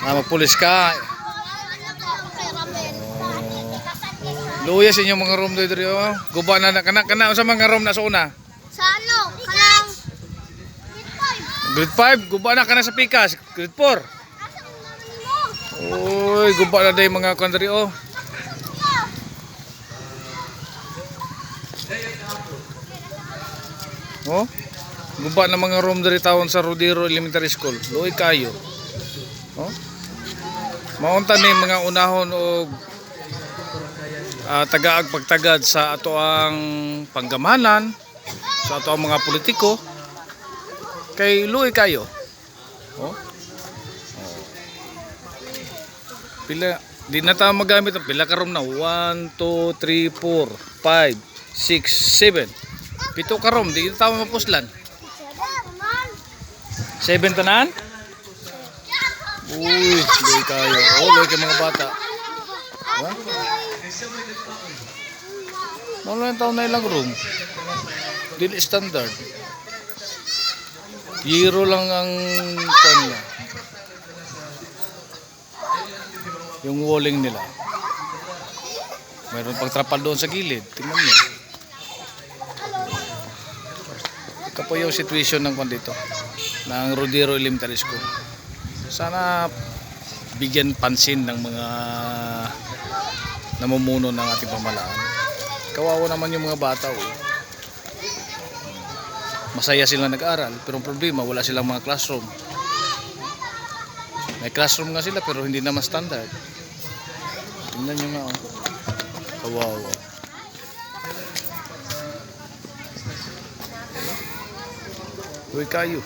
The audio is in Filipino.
Magpulis ka. Luya sa inyong mga room dito. Guba na kana sa mga room na sa una. Sa ano? Kanang Grade 5, guba na kana sa Pikas. Grade 4. Uy, guba na day mga country oh. Oh. Guba na mga room diri tawon sa Rodero Elementary School. Luoy kayo. Oh. Maunta ni mga unahon og tagaag pagtagad sa ato ang panggamanan, sa ato ang mga politiko. Kay luoy kayo. Oh. Pila di na ta magamit ang pila ka room na 1 2 3 4 5 6 7. Pito ka room, di ta mapuslan. 7 tanan? Uy, luoy kayo. Oh, luoy kay mga bata. Ha? Mga taon na ilang room. Dili standard. Zero lang ang kanya. Yung walling nila. Mayroon pang trapal doon sa gilid. Tingnan niyo. Ito po yung situation ng kwan dito. Ng Rodero Elementary School. Sana bigyan pansin ng mga namumuno ng ating pamahalaan. Kawawa naman yung mga bata oh. Masaya sila nag-aral pero ang problema wala silang mga classroom. May classroom nga sila pero hindi naman standard. Tingnan nyo nga oh. Kawawa. Uy kayo.